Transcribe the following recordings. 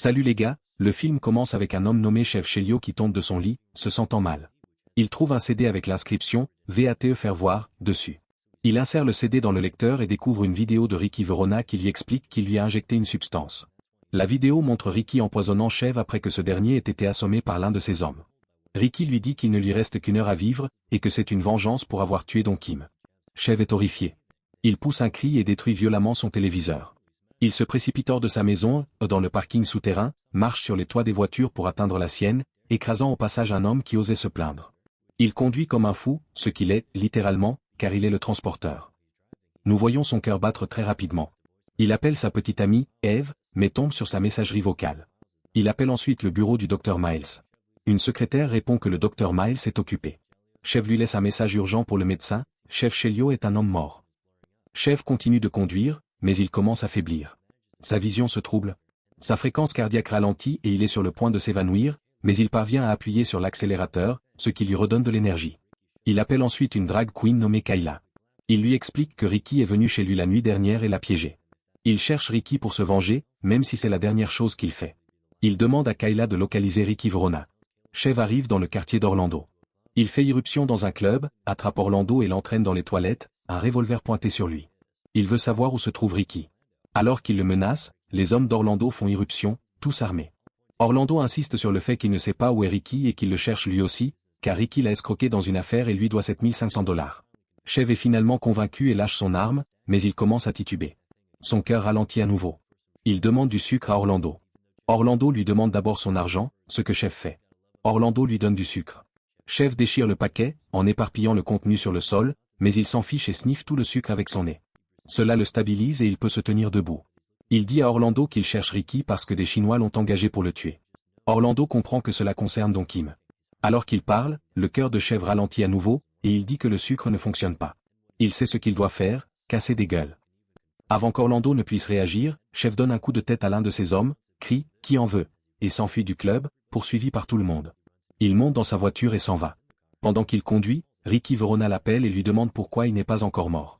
Salut les gars, le film commence avec un homme nommé Chef Chelio qui tombe de son lit, se sentant mal. Il trouve un CD avec l'inscription « VATE faire voir » dessus. Il insère le CD dans le lecteur et découvre une vidéo de Ricky Verona qui lui explique qu'il lui a injecté une substance. La vidéo montre Ricky empoisonnant Chev après que ce dernier ait été assommé par l'un de ses hommes. Ricky lui dit qu'il ne lui reste qu'une heure à vivre, et que c'est une vengeance pour avoir tué Don Kim. Chev est horrifié. Il pousse un cri et détruit violemment son téléviseur. Il se précipite hors de sa maison, dans le parking souterrain, marche sur les toits des voitures pour atteindre la sienne, écrasant au passage un homme qui osait se plaindre. Il conduit comme un fou, ce qu'il est, littéralement, car il est le transporteur. Nous voyons son cœur battre très rapidement. Il appelle sa petite amie, Eve, mais tombe sur sa messagerie vocale. Il appelle ensuite le bureau du Dr Miles. Une secrétaire répond que le Dr Miles est occupé. Chev lui laisse un message urgent pour le médecin, Chef Chelio est un homme mort. Chev continue de conduire, mais il commence à faiblir. Sa vision se trouble. Sa fréquence cardiaque ralentit et il est sur le point de s'évanouir, mais il parvient à appuyer sur l'accélérateur, ce qui lui redonne de l'énergie. Il appelle ensuite une drag queen nommée Kayla. Il lui explique que Ricky est venu chez lui la nuit dernière et l'a piégé. Il cherche Ricky pour se venger, même si c'est la dernière chose qu'il fait. Il demande à Kayla de localiser Ricky Verona. Chev arrive dans le quartier d'Orlando. Il fait irruption dans un club, attrape Orlando et l'entraîne dans les toilettes, un revolver pointé sur lui. Il veut savoir où se trouve Ricky. Alors qu'il le menace, les hommes d'Orlando font irruption, tous armés. Orlando insiste sur le fait qu'il ne sait pas où est Ricky et qu'il le cherche lui aussi, car Ricky l'a escroqué dans une affaire et lui doit $7 500. Chev est finalement convaincu et lâche son arme, mais il commence à tituber. Son cœur ralentit à nouveau. Il demande du sucre à Orlando. Orlando lui demande d'abord son argent, ce que Chev fait. Orlando lui donne du sucre. Chev déchire le paquet, en éparpillant le contenu sur le sol, mais il s'en fiche et sniffe tout le sucre avec son nez. Cela le stabilise et il peut se tenir debout. Il dit à Orlando qu'il cherche Ricky parce que des Chinois l'ont engagé pour le tuer. Orlando comprend que cela concerne Don Kim. Alors qu'il parle, le cœur de Chev ralentit à nouveau, et il dit que le sucre ne fonctionne pas. Il sait ce qu'il doit faire, casser des gueules. Avant qu'Orlando ne puisse réagir, Chev donne un coup de tête à l'un de ses hommes, crie « Qui en veut ?» et s'enfuit du club, poursuivi par tout le monde. Il monte dans sa voiture et s'en va. Pendant qu'il conduit, Ricky Verona l'appelle et lui demande pourquoi il n'est pas encore mort.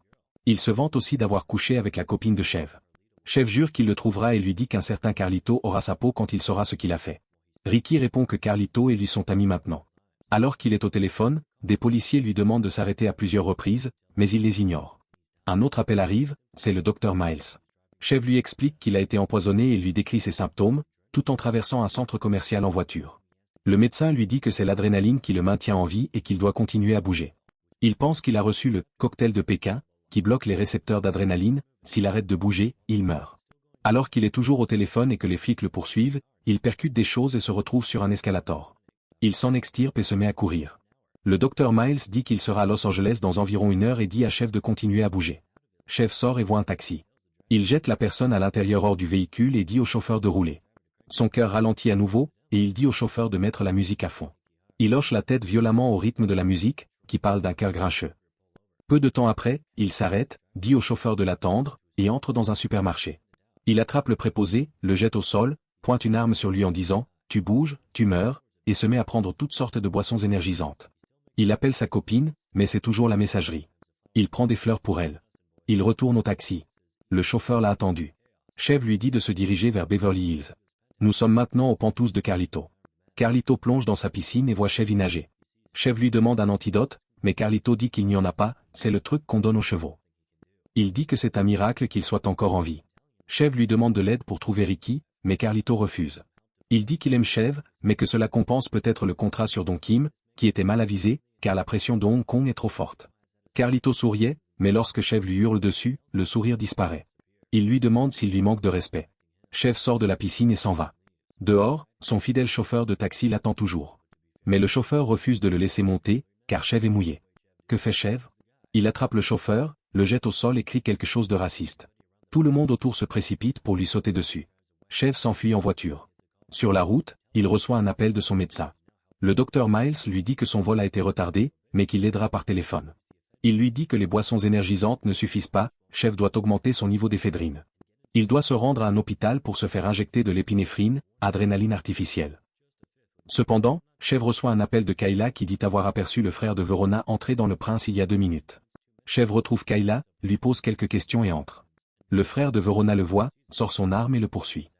Il se vante aussi d'avoir couché avec la copine de Chev. Chev jure qu'il le trouvera et lui dit qu'un certain Carlito aura sa peau quand il saura ce qu'il a fait. Ricky répond que Carlito et lui sont amis maintenant. Alors qu'il est au téléphone, des policiers lui demandent de s'arrêter à plusieurs reprises, mais il les ignore. Un autre appel arrive, c'est le Dr Miles. Chev lui explique qu'il a été empoisonné et lui décrit ses symptômes, tout en traversant un centre commercial en voiture. Le médecin lui dit que c'est l'adrénaline qui le maintient en vie et qu'il doit continuer à bouger. Il pense qu'il a reçu le « cocktail de Pékin », qui bloque les récepteurs d'adrénaline, s'il arrête de bouger, il meurt. Alors qu'il est toujours au téléphone et que les flics le poursuivent, il percute des choses et se retrouve sur un escalator. Il s'en extirpe et se met à courir. Le Dr Miles dit qu'il sera à Los Angeles dans environ une heure et dit à Chev de continuer à bouger. Chev sort et voit un taxi. Il jette la personne à l'intérieur hors du véhicule et dit au chauffeur de rouler. Son cœur ralentit à nouveau, et il dit au chauffeur de mettre la musique à fond. Il hoche la tête violemment au rythme de la musique, qui parle d'un cœur grincheux. Peu de temps après, il s'arrête, dit au chauffeur de l'attendre, et entre dans un supermarché. Il attrape le préposé, le jette au sol, pointe une arme sur lui en disant « Tu bouges, tu meurs », et se met à prendre toutes sortes de boissons énergisantes. Il appelle sa copine, mais c'est toujours la messagerie. Il prend des fleurs pour elle. Il retourne au taxi. Le chauffeur l'a attendu. Chev lui dit de se diriger vers Beverly Hills. Nous sommes maintenant aux pentouses de Carlito. Carlito plonge dans sa piscine et voit Chev y nager. Chev lui demande un antidote, mais Carlito dit qu'il n'y en a pas, c'est le truc qu'on donne aux chevaux. Il dit que c'est un miracle qu'il soit encore en vie. Chev lui demande de l'aide pour trouver Ricky, mais Carlito refuse. Il dit qu'il aime Chev, mais que cela compense peut-être le contrat sur Don Kim, qui était mal avisé, car la pression de Hong Kong est trop forte. Carlito souriait, mais lorsque Chev lui hurle dessus, le sourire disparaît. Il lui demande s'il lui manque de respect. Chev sort de la piscine et s'en va. Dehors, son fidèle chauffeur de taxi l'attend toujours. Mais le chauffeur refuse de le laisser monter, car Chev est mouillé. Que fait Chev? Il attrape le chauffeur, le jette au sol et crie quelque chose de raciste. Tout le monde autour se précipite pour lui sauter dessus. Chev s'enfuit en voiture. Sur la route, il reçoit un appel de son médecin. Le Dr Miles lui dit que son vol a été retardé, mais qu'il l'aidera par téléphone. Il lui dit que les boissons énergisantes ne suffisent pas, Chev doit augmenter son niveau d'éphédrine. Il doit se rendre à un hôpital pour se faire injecter de l'épinéphrine, adrénaline artificielle. Cependant, Chev reçoit un appel de Kayla qui dit avoir aperçu le frère de Verona entrer dans le Prince il y a 2 minutes. Chev retrouve Kayla, lui pose quelques questions et entre. Le frère de Verona le voit, sort son arme et le poursuit.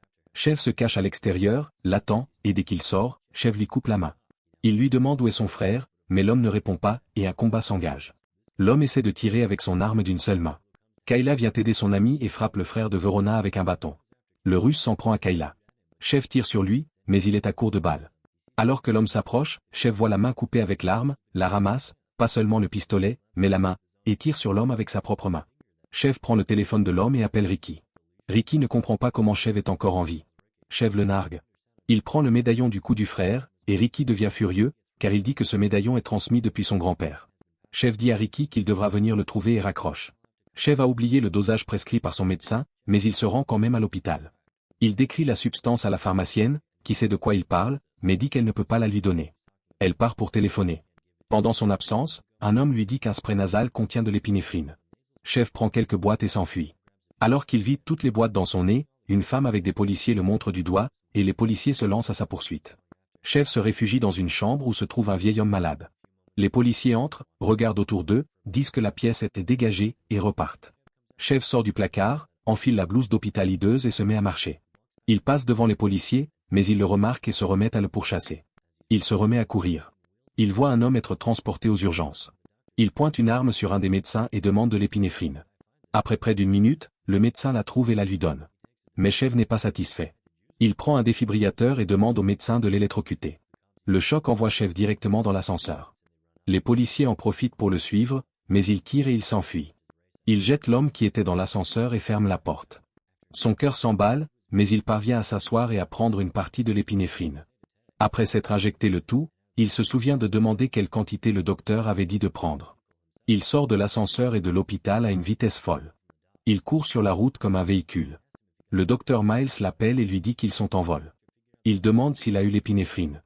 Chef se cache à l'extérieur, l'attend, et dès qu'il sort, Chef lui coupe la main. Il lui demande où est son frère, mais l'homme ne répond pas, et un combat s'engage. L'homme essaie de tirer avec son arme d'une seule main. Kayla vient aider son ami et frappe le frère de Verona avec un bâton. Le Russe s'en prend à Kayla. Chef tire sur lui, mais il est à court de balles. Alors que l'homme s'approche, Chef voit la main coupée avec l'arme, la ramasse, pas seulement le pistolet, mais la main, et tire sur l'homme avec sa propre main. Chef prend le téléphone de l'homme et appelle Ricky. Ricky ne comprend pas comment Chef est encore en vie. Chef le nargue. Il prend le médaillon du cou du frère, et Ricky devient furieux, car il dit que ce médaillon est transmis depuis son grand-père. Chef dit à Ricky qu'il devra venir le trouver et raccroche. Chef a oublié le dosage prescrit par son médecin, mais il se rend quand même à l'hôpital. Il décrit la substance à la pharmacienne, qui sait de quoi il parle, mais dit qu'elle ne peut pas la lui donner. Elle part pour téléphoner. Pendant son absence, un homme lui dit qu'un spray nasal contient de l'épinéphrine. Chef prend quelques boîtes et s'enfuit. Alors qu'il vide toutes les boîtes dans son nez, une femme avec des policiers le montre du doigt, et les policiers se lancent à sa poursuite. Chef se réfugie dans une chambre où se trouve un vieil homme malade. Les policiers entrent, regardent autour d'eux, disent que la pièce était dégagée, et repartent. Chef sort du placard, enfile la blouse d'hôpital hideuse et se met à marcher. Il passe devant les policiers, mais ils le remarquent et se remettent à le pourchasser. Il se remet à courir. Il voit un homme être transporté aux urgences. Il pointe une arme sur un des médecins et demande de l'épinéphrine. Après près d'une minute, le médecin la trouve et la lui donne. Mais Chef n'est pas satisfait. Il prend un défibrillateur et demande au médecin de l'électrocuter. Le choc envoie Chef directement dans l'ascenseur. Les policiers en profitent pour le suivre, mais il tire et il s'enfuit. Il jette l'homme qui était dans l'ascenseur et ferme la porte. Son cœur s'emballe, mais il parvient à s'asseoir et à prendre une partie de l'épinéphrine. Après s'être injecté le tout, il se souvient de demander quelle quantité le docteur avait dit de prendre. Il sort de l'ascenseur et de l'hôpital à une vitesse folle. Il court sur la route comme un véhicule. Le docteur Miles l'appelle et lui dit qu'ils sont en vol. Il demande s'il a eu l'épinéphrine.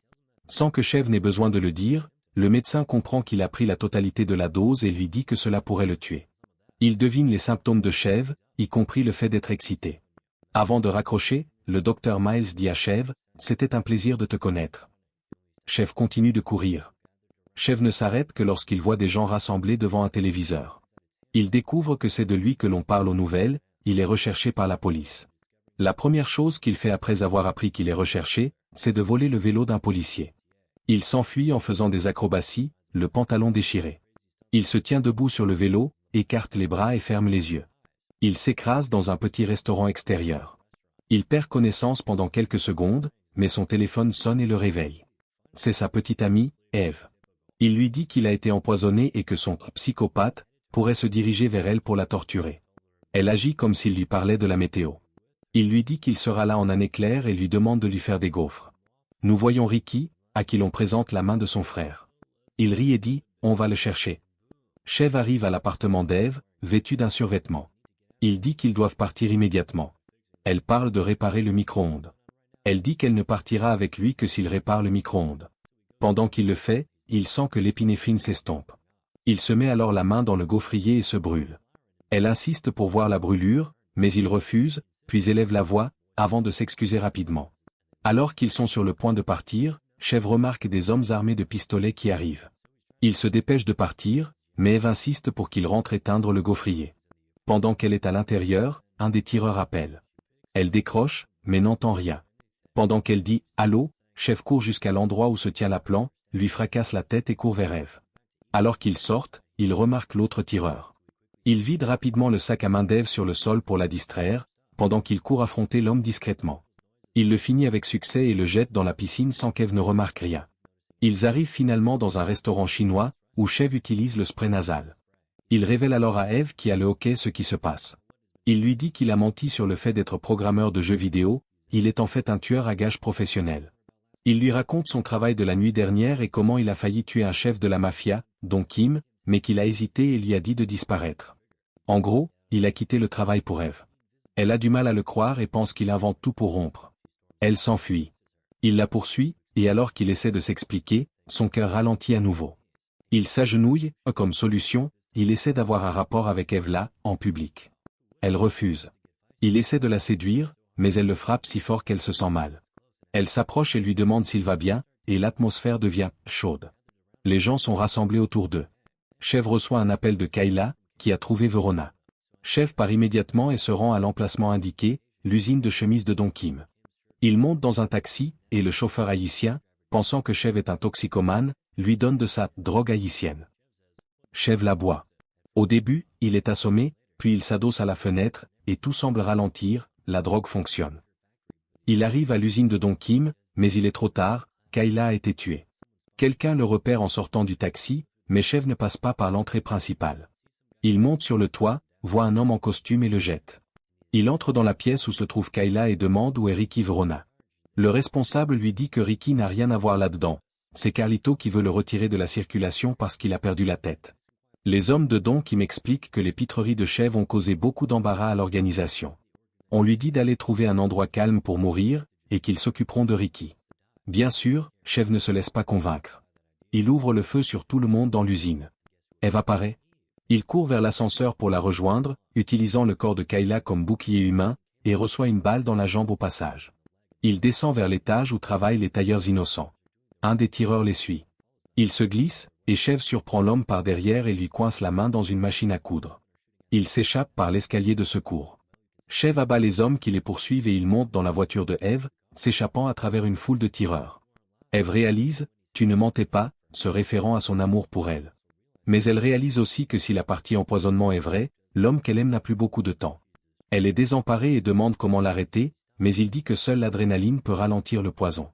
Sans que Chef n'ait besoin de le dire, le médecin comprend qu'il a pris la totalité de la dose et lui dit que cela pourrait le tuer. Il devine les symptômes de Chef, y compris le fait d'être excité. Avant de raccrocher, le docteur Miles dit à Chef, « C'était un plaisir de te connaître. » Chef continue de courir. Chef ne s'arrête que lorsqu'il voit des gens rassemblés devant un téléviseur. Il découvre que c'est de lui que l'on parle aux nouvelles, il est recherché par la police. La première chose qu'il fait après avoir appris qu'il est recherché, c'est de voler le vélo d'un policier. Il s'enfuit en faisant des acrobaties, le pantalon déchiré. Il se tient debout sur le vélo, écarte les bras et ferme les yeux. Il s'écrase dans un petit restaurant extérieur. Il perd connaissance pendant quelques secondes, mais son téléphone sonne et le réveille. C'est sa petite amie, Eve. Il lui dit qu'il a été empoisonné et que son psychopathe pourrait se diriger vers elle pour la torturer. Elle agit comme s'il lui parlait de la météo. Il lui dit qu'il sera là en un éclair et lui demande de lui faire des gaufres. Nous voyons Ricky, à qui l'on présente la main de son frère. Il rit et dit, « On va le chercher. » Chef arrive à l'appartement d'Eve, vêtu d'un survêtement. Il dit qu'ils doivent partir immédiatement. Elle parle de réparer le micro-ondes. Elle dit qu'elle ne partira avec lui que s'il répare le micro-ondes. Pendant qu'il le fait, il sent que l'épinéphrine s'estompe. Il se met alors la main dans le gaufrier et se brûle. Elle insiste pour voir la brûlure, mais il refuse, puis élève la voix, avant de s'excuser rapidement. Alors qu'ils sont sur le point de partir, Chef remarque des hommes armés de pistolets qui arrivent. Il se dépêche de partir, mais Eve insiste pour qu'il rentre éteindre le gaufrier. Pendant qu'elle est à l'intérieur, un des tireurs appelle. Elle décroche, mais n'entend rien. Pendant qu'elle dit « Allô », Chef court jusqu'à l'endroit où se tient l'appelant, lui fracasse la tête et court vers Eve. Alors qu'ils sortent, il remarque l'autre tireur. Il vide rapidement le sac à main d'Eve sur le sol pour la distraire, pendant qu'il court affronter l'homme discrètement. Il le finit avec succès et le jette dans la piscine sans qu'Eve ne remarque rien. Ils arrivent finalement dans un restaurant chinois, où Chef utilise le spray nasal. Il révèle alors à Eve qui a le hockey ce qui se passe. Il lui dit qu'il a menti sur le fait d'être programmeur de jeux vidéo, il est en fait un tueur à gages professionnel. Il lui raconte son travail de la nuit dernière et comment il a failli tuer un chef de la mafia, dont Kim, mais qu'il a hésité et lui a dit de disparaître. En gros, il a quitté le travail pour Eve. Elle a du mal à le croire et pense qu'il invente tout pour rompre. Elle s'enfuit. Il la poursuit, et alors qu'il essaie de s'expliquer, son cœur ralentit à nouveau. Il s'agenouille, comme solution, il essaie d'avoir un rapport avec Eve là, en public. Elle refuse. Il essaie de la séduire, mais elle le frappe si fort qu'elle se sent mal. Elle s'approche et lui demande s'il va bien, et l'atmosphère devient chaude. Les gens sont rassemblés autour d'eux. Chef reçoit un appel de Kayla, qui a trouvé Verona. Chef part immédiatement et se rend à l'emplacement indiqué, l'usine de chemises de Don Kim. Il monte dans un taxi, et le chauffeur haïtien, pensant que Chev est un toxicomane, lui donne de sa drogue haïtienne. Chev la boit. Au début, il est assommé, puis il s'adosse à la fenêtre, et tout semble ralentir, la drogue fonctionne. Il arrive à l'usine de Don Kim, mais il est trop tard, Kayla a été tuée. Quelqu'un le repère en sortant du taxi, mais Chev ne passe pas par l'entrée principale. Il monte sur le toit, voit un homme en costume et le jette. Il entre dans la pièce où se trouve Kayla et demande où est Ricky Verona. Le responsable lui dit que Ricky n'a rien à voir là-dedans. C'est Carlito qui veut le retirer de la circulation parce qu'il a perdu la tête. Les hommes de Don Kim m'expliquent que les pitreries de Chev ont causé beaucoup d'embarras à l'organisation. On lui dit d'aller trouver un endroit calme pour mourir, et qu'ils s'occuperont de Ricky. Bien sûr, Chev ne se laisse pas convaincre. Il ouvre le feu sur tout le monde dans l'usine. Eve apparaît. Il court vers l'ascenseur pour la rejoindre, utilisant le corps de Kayla comme bouclier humain, et reçoit une balle dans la jambe au passage. Il descend vers l'étage où travaillent les tailleurs innocents. Un des tireurs les suit. Il se glisse, et Chev surprend l'homme par derrière et lui coince la main dans une machine à coudre. Il s'échappe par l'escalier de secours. Chev abat les hommes qui les poursuivent et il monte dans la voiture de Eve, s'échappant à travers une foule de tireurs. Eve réalise, « Tu ne mentais pas », se référant à son amour pour elle. Mais elle réalise aussi que si la partie empoisonnement est vraie, l'homme qu'elle aime n'a plus beaucoup de temps. Elle est désemparée et demande comment l'arrêter, mais il dit que seule l'adrénaline peut ralentir le poison.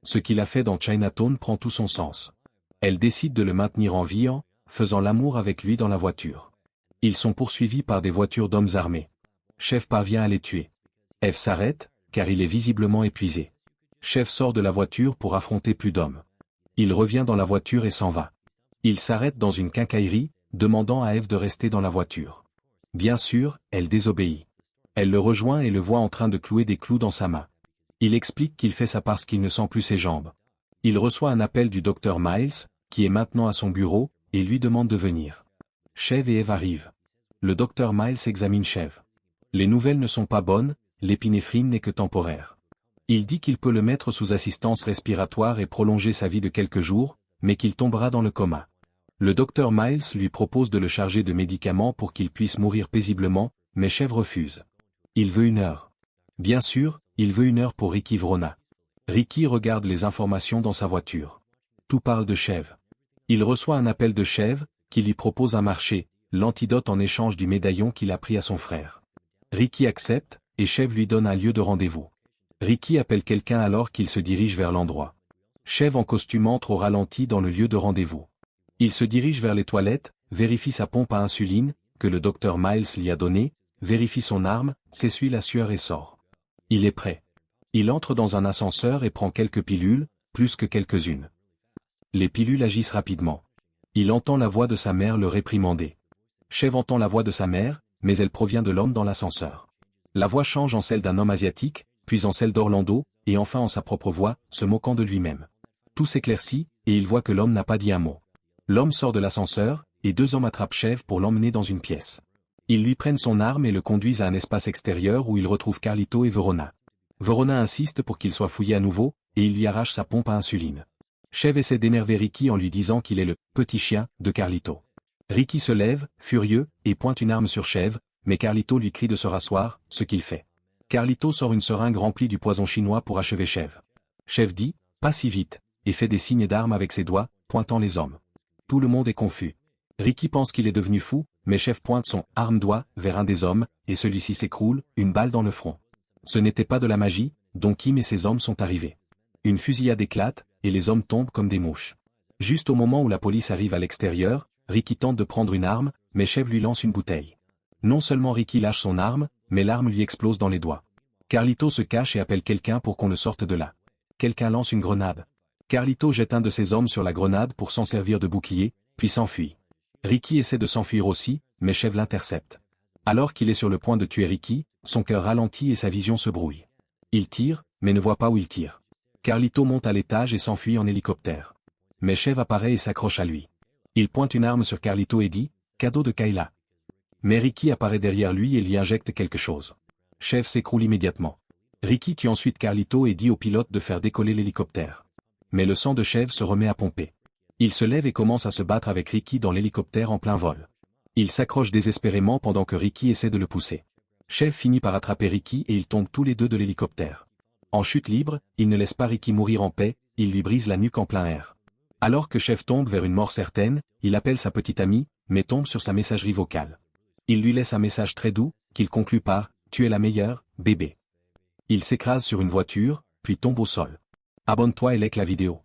Ce qu'il a fait dans Chinatown prend tout son sens. Elle décide de le maintenir en vie en faisant l'amour avec lui dans la voiture. Ils sont poursuivis par des voitures d'hommes armés. Chev parvient à les tuer. Eve s'arrête, car il est visiblement épuisé. Chev sort de la voiture pour affronter plus d'hommes. Il revient dans la voiture et s'en va. Il s'arrête dans une quincaillerie, demandant à Eve de rester dans la voiture. Bien sûr, elle désobéit. Elle le rejoint et le voit en train de clouer des clous dans sa main. Il explique qu'il fait ça parce qu'il ne sent plus ses jambes. Il reçoit un appel du docteur Miles, qui est maintenant à son bureau, et lui demande de venir. Chev et Eve arrivent. Le docteur Miles examine Chev. Les nouvelles ne sont pas bonnes, l'épinéphrine n'est que temporaire. Il dit qu'il peut le mettre sous assistance respiratoire et prolonger sa vie de quelques jours, mais qu'il tombera dans le coma. Le docteur Miles lui propose de le charger de médicaments pour qu'il puisse mourir paisiblement, mais Chev refuse. Il veut 1 heure. Bien sûr, il veut 1 heure pour Ricky Verona. Ricky regarde les informations dans sa voiture. Tout parle de Chev. Il reçoit un appel de Chev, qui lui propose un marché, l'antidote en échange du médaillon qu'il a pris à son frère. Ricky accepte, et Chev lui donne un lieu de rendez-vous. Ricky appelle quelqu'un alors qu'il se dirige vers l'endroit. Chev en costume entre au ralenti dans le lieu de rendez-vous. Il se dirige vers les toilettes, vérifie sa pompe à insuline, que le docteur Miles lui a donnée, vérifie son arme, s'essuie la sueur et sort. Il est prêt. Il entre dans un ascenseur et prend quelques pilules, plus que quelques-unes. Les pilules agissent rapidement. Il entend la voix de sa mère le réprimander. Chev entend la voix de sa mère, mais elle provient de l'homme dans l'ascenseur. La voix change en celle d'un homme asiatique, puis en celle d'Orlando, et enfin en sa propre voix, se moquant de lui-même. Tout s'éclaircit, et il voit que l'homme n'a pas dit un mot. L'homme sort de l'ascenseur, et 2 hommes attrapent Chev pour l'emmener dans une pièce. Ils lui prennent son arme et le conduisent à un espace extérieur où il retrouve Carlito et Verona. Verona insiste pour qu'il soit fouillé à nouveau, et il lui arrache sa pompe à insuline. Chev essaie d'énerver Ricky en lui disant qu'il est le « petit chien » de Carlito. Ricky se lève, furieux, et pointe une arme sur Chev, mais Carlito lui crie de se rasseoir, ce qu'il fait. Carlito sort une seringue remplie du poison chinois pour achever Chev. Chev dit « Pas si vite », et fait des signes d'armes avec ses doigts, pointant les hommes. Tout le monde est confus. Ricky pense qu'il est devenu fou, mais Chev pointe son « arme-doigt » vers un des hommes, et celui-ci s'écroule, une balle dans le front. Ce n'était pas de la magie, Don Kim et ses hommes sont arrivés. Une fusillade éclate, et les hommes tombent comme des mouches. Juste au moment où la police arrive à l'extérieur, Ricky tente de prendre une arme, mais Chev lui lance une bouteille. Non seulement Ricky lâche son arme, mais l'arme lui explose dans les doigts. Carlito se cache et appelle quelqu'un pour qu'on le sorte de là. Quelqu'un lance une grenade. Carlito jette un de ses hommes sur la grenade pour s'en servir de bouclier, puis s'enfuit. Ricky essaie de s'enfuir aussi, mais Chev l'intercepte. Alors qu'il est sur le point de tuer Ricky, son cœur ralentit et sa vision se brouille. Il tire, mais ne voit pas où il tire. Carlito monte à l'étage et s'enfuit en hélicoptère. Mais Chev apparaît et s'accroche à lui. Il pointe une arme sur Carlito et dit « Cadeau de Kayla ». Mais Ricky apparaît derrière lui et lui injecte quelque chose. Chev s'écroule immédiatement. Ricky tue ensuite Carlito et dit au pilote de faire décoller l'hélicoptère. Mais le sang de Chev se remet à pomper. Il se lève et commence à se battre avec Ricky dans l'hélicoptère en plein vol. Il s'accroche désespérément pendant que Ricky essaie de le pousser. Chev finit par attraper Ricky et ils tombent tous les deux de l'hélicoptère. En chute libre, il ne laisse pas Ricky mourir en paix, il lui brise la nuque en plein air. Alors que Chef tombe vers une mort certaine, il appelle sa petite amie, mais tombe sur sa messagerie vocale. Il lui laisse un message très doux, qu'il conclut par « Tu es la meilleure, bébé ». Il s'écrase sur une voiture, puis tombe au sol. Abonne-toi et like la vidéo.